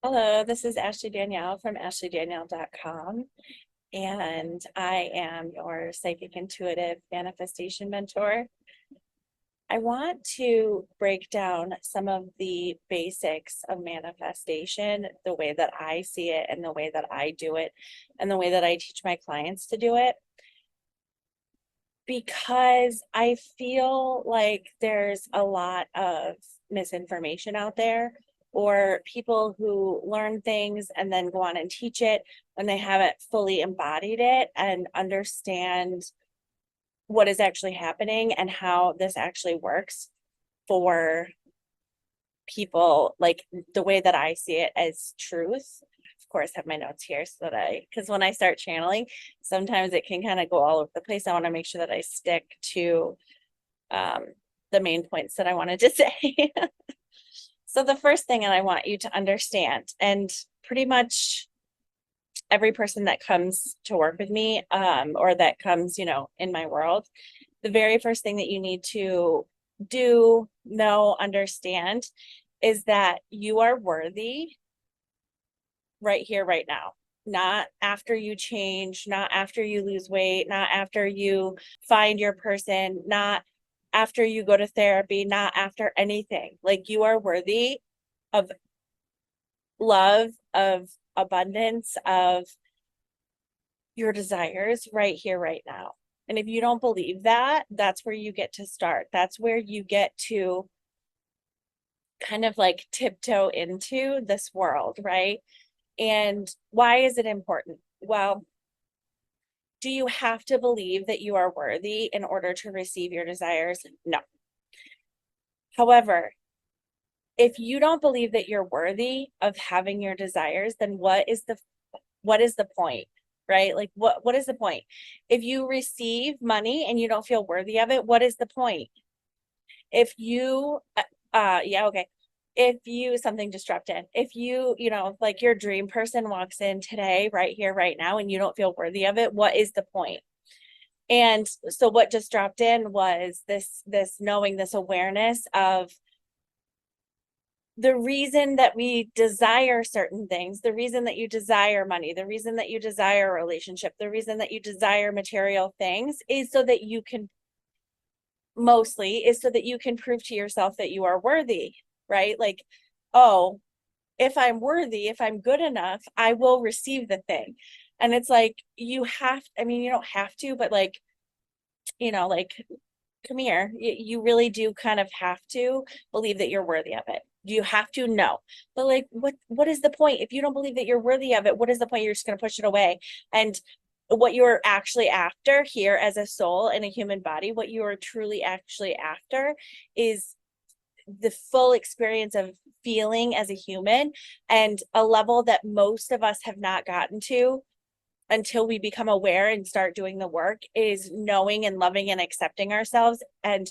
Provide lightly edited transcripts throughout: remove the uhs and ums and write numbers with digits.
Hello, this is Ashley Danielle from ashleydanielle.com, and I am your psychic intuitive manifestation mentor. I want to break down some of the basics of manifestation, the way that I see it and the way that I do it, and the way that I teach my clients to do it, because I feel like there's a lot of misinformation out there, or people who learn things and then go on and teach it when they haven't fully embodied it and understand what is actually happening and how this actually works for people, like the way that I see it as truth. Of course, have my notes here so that because when I start channeling, sometimes it can kind of go all over the place. I want to make sure that I stick to um, the main points that I wanted to say. So the first thing that I want you to understand, and pretty much every person that comes to work with me, or that comes, in my world, the very first thing that you need to do, know, understand is that you are worthy right here, right now. Not after you change, not after you lose weight, not after you find your person, not after you go to therapy, not after anything. Like, you are worthy of love, of abundance, of your desires right here, right now. And if you don't believe that, that's where you get to start. That's where you get to kind of like tiptoe into this world, right? And why is it important? Well, do you have to believe that you are worthy in order to receive your desires? No. However, if you don't believe that you're worthy of having your desires, then what is the point? Right? Like, what is the point? If you receive money and you don't feel worthy of it, what is the point? If you yeah, okay. If you something just dropped in. If like your dream person walks in today, right here, right now, and you don't feel worthy of it, what is the point? And so what just dropped in was this knowing, this awareness of the reason that we desire certain things, the reason that you desire money, the reason that you desire a relationship, the reason that you desire material things is so that you can prove to yourself that you are worthy, right? Like, oh, if I'm worthy, if I'm good enough, I will receive the thing. And it's like, you don't have to, but like, like, come here. You really do kind of have to believe that you're worthy of it. Do you have to? No. But like, what is the point? If you don't believe that you're worthy of it, what is the point? You're just going to push it away. And what you're actually after here as a soul in a human body, what you are truly actually after is the full experience of feeling as a human, and a level that most of us have not gotten to until we become aware and start doing the work, is knowing and loving and accepting ourselves and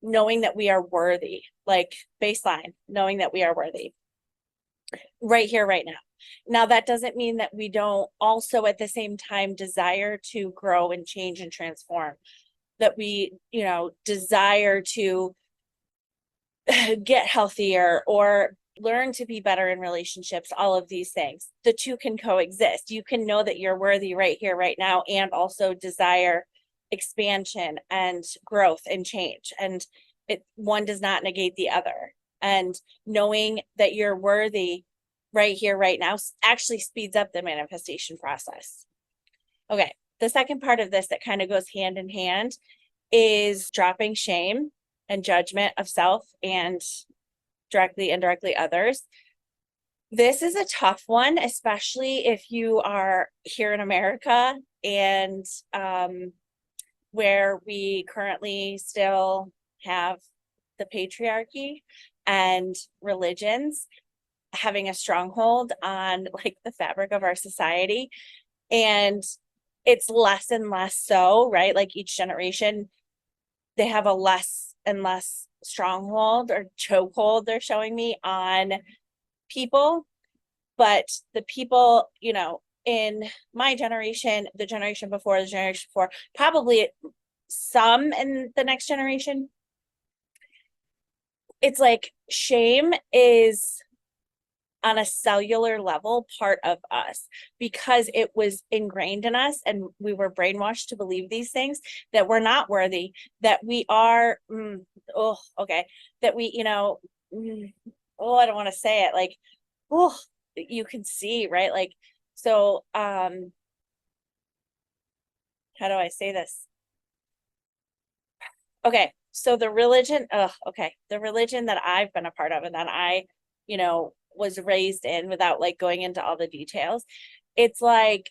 knowing that we are worthy, like baseline, knowing that we are worthy right here, right now. Now, that doesn't mean that we don't also at the same time desire to grow and change and transform, that we, desire to get healthier or learn to be better in relationships, all of these things. The two can coexist. You can know that you're worthy right here, right now, and also desire expansion and growth and change. And one does not negate the other. And knowing that you're worthy right here, right now, actually speeds up the manifestation process. Okay, the second part of this that kind of goes hand in hand is dropping shame and judgment of self and directly, indirectly others. This is a tough one, especially if you are here in America and where we currently still have the patriarchy and religions having a stronghold on like the fabric of our society. And it's less and less so, right? Like each generation, they have a less and less stronghold or chokehold, they're showing me, on people. But the people, in my generation, the generation before, the generation before, probably some in the next generation, it's like shame is on a cellular level part of us, because it was ingrained in us and we were brainwashed to believe these things, that we're not worthy, that we are, oh, okay, that we, oh, I don't want to say it, like, oh, you can see, right? Like, so, how do I say this? Okay, so the religion, okay, the religion that I've been a part of and that I, was raised in, without like going into all the details, it's like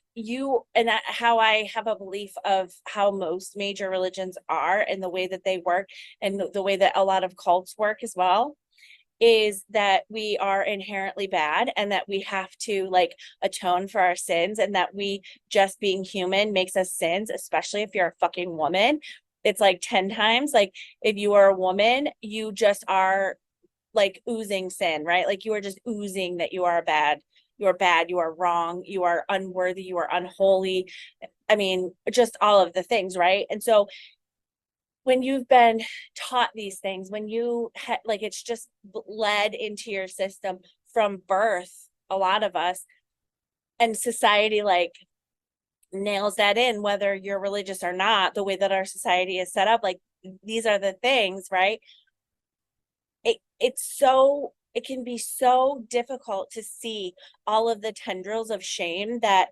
how I have a belief of how most major religions are and the way that they work, and the way that a lot of cults work as well, is that we are inherently bad and that we have to like atone for our sins, and that we, just being human makes us sins, especially if you're a fucking woman. It's like 10 times, like, if you are a woman, you just are like oozing sin, right? Like, you are just oozing that you are bad, you are wrong, you are unworthy, you are unholy. I mean, just all of the things, right? And so when you've been taught these things, when like, it's just led into your system from birth, a lot of us, and society like nails that in, whether you're religious or not, the way that our society is set up, like, these are the things, right? It can be so difficult to see all of the tendrils of shame that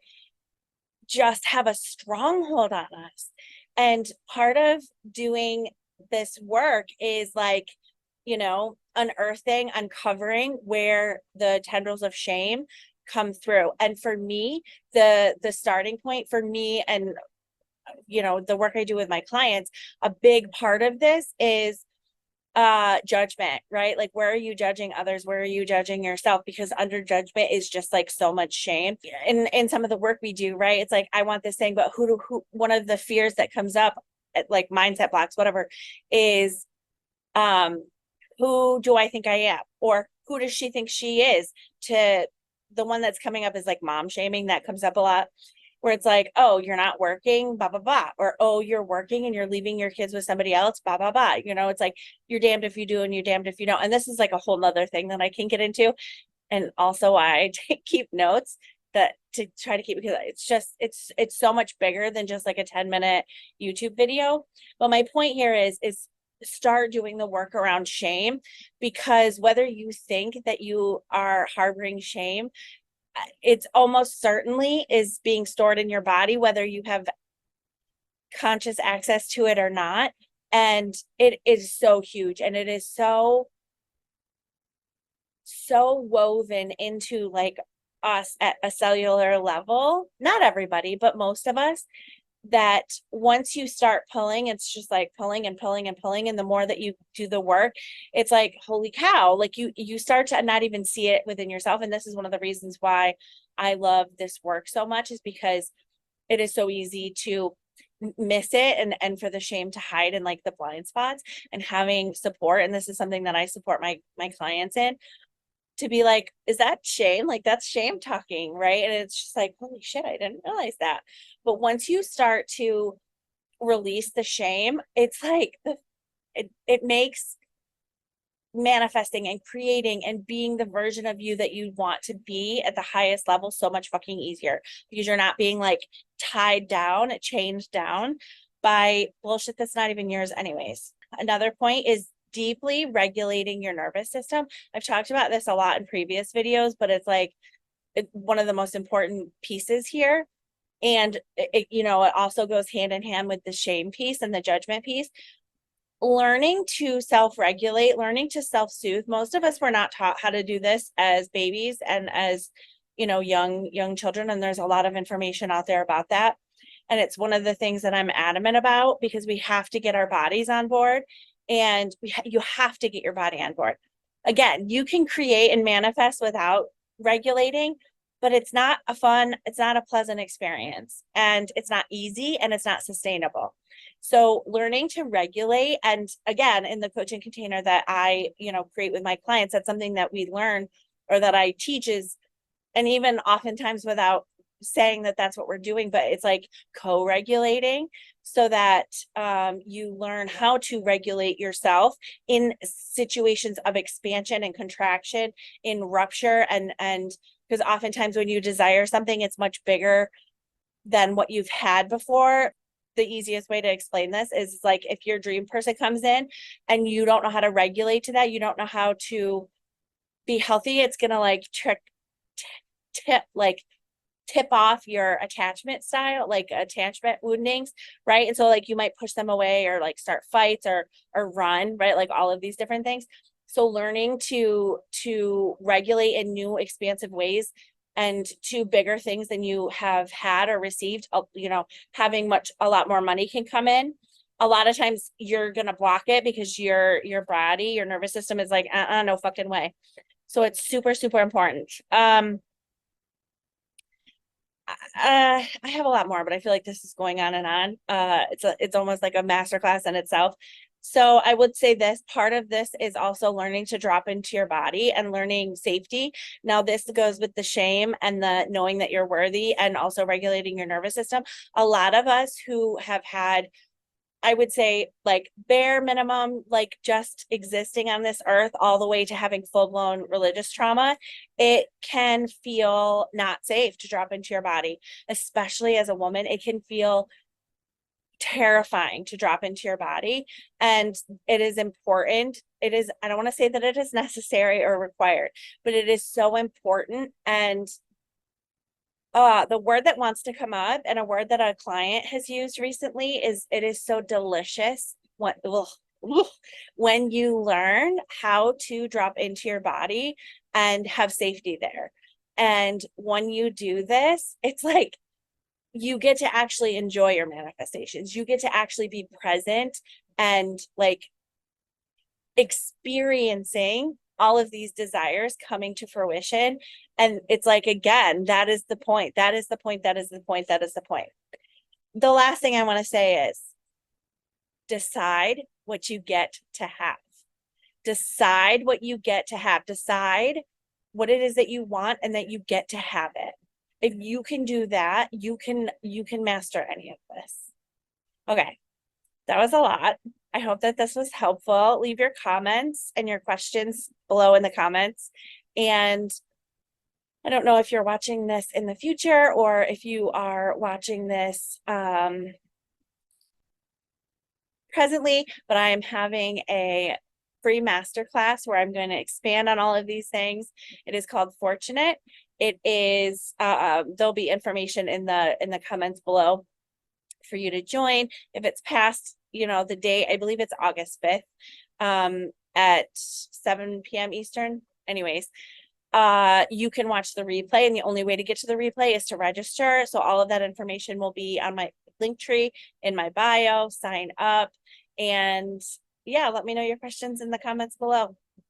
just have a stronghold on us. And part of doing this work is like, unearthing, uncovering where the tendrils of shame come through. And for me, the starting point for me, and the work I do with my clients, a big part of this is judgment, right? Like, where are you judging others? Where are you judging yourself? Because under judgment is just like so much shame. In some of the work we do, right? It's like, I want this thing, but who one of the fears that comes up at like mindset blocks, whatever, is um who do I think I am? Or who does she think she is? To the one that's coming up is like mom shaming, that comes up a lot, where it's like, oh, you're not working, blah, blah, blah. Or, oh, you're working and you're leaving your kids with somebody else, blah, blah, blah. It's like, you're damned if you do and you're damned if you don't. And this is like a whole nother thing that I can get into. And also I keep notes that to try to keep, because it's just, it's so much bigger than just like a 10-minute YouTube video. But my point here is start doing the work around shame, because whether you think that you are harboring shame, it's almost certainly is being stored in your body, whether you have conscious access to it or not. And it is so huge, and it is so woven into like us at a cellular level, not everybody, but most of us, that once you start pulling, it's just like pulling and pulling and pulling. And the more that you do the work, it's like, holy cow, like you start to not even see it within yourself. And this is one of the reasons why I love this work so much, is because it is so easy to miss it, and for the shame to hide in like the blind spots. And having support, and this is something that I support my clients in, to be like, is that shame? Like, that's shame talking, right? And it's just like, holy shit, I didn't realize that. But once you start to release the shame, it's like it makes manifesting and creating and being the version of you that you want to be at the highest level so much fucking easier, because you're not being like tied down, chained down by bullshit that's not even yours anyways. Another point is deeply regulating your nervous system. I've talked about this a lot in previous videos, but it's like one of the most important pieces here. And it also goes hand in hand with the shame piece and the judgment piece. Learning to self-regulate, learning to self-soothe. Most of us were not taught how to do this as babies and as young children, and there's a lot of information out there about that. And it's one of the things that I'm adamant about, because we have to get our bodies on board, and you have to get your body on board. Again, you can create and manifest without regulating, but it's not a pleasant experience, and it's not easy, and it's not sustainable. So learning to regulate, and again, in the coaching container that I, create with my clients, that's something that we learn, or that I teach, is, and even oftentimes without saying that that's what we're doing, but it's like co-regulating so that you learn how to regulate yourself in situations of expansion and contraction, in rupture, and because oftentimes when you desire something, it's much bigger than what you've had before. The easiest way to explain this is like if your dream person comes in and you don't know how to regulate to that, you don't know how to be healthy, it's gonna like tip off your attachment style, like attachment woundings, right? And so like you might push them away or like start fights or run, right? Like all of these different things. So learning to regulate in new expansive ways and to bigger things than you have had or received, you know, having a lot more money can come in. A lot of times you're gonna block it because your body, your nervous system is like, no fucking way. So it's super, super important. I have a lot more, but I feel like this is going on and on. It's almost like a masterclass in itself. So I would say this part of this is also learning to drop into your body and learning safety. Now this goes with the shame and the knowing that you're worthy and also regulating your nervous system. A lot of us who have had, I would say, like bare minimum, like just existing on this earth all the way to having full-blown religious trauma, it can feel not safe to drop into your body, especially as a woman. It can feel terrifying to drop into your body, and it is important. It is, I don't want to say that it is necessary or required, but it is so important. And the word that wants to come up and a word that a client has used recently is it is so delicious when you learn how to drop into your body and have safety there. And when you do this, it's like you get to actually enjoy your manifestations. You get to actually be present and like experiencing all of these desires coming to fruition. And it's like, again, that is the point. That is the point. That is the point. That is the point. The last thing I want to say is decide what you get to have. Decide what you get to have. Decide what it is that you want and that you get to have it. If you can do that, you can master any of this. Okay. That was a lot. I hope that this was helpful. Leave your comments and your questions below in the comments. And I don't know if you're watching this in the future or if you are watching this presently, but I am having a free masterclass where I'm going to expand on all of these things. It is called Fortunate. It is, there'll be information in the comments below for you to join. If it's past, you know, the date, I believe it's August 5th at 7 p.m. Eastern. Anyways, you can watch the replay, and the only way to get to the replay is to register. So all of that information will be on my link tree in my bio. Sign up, and yeah, let me know your questions in the comments below.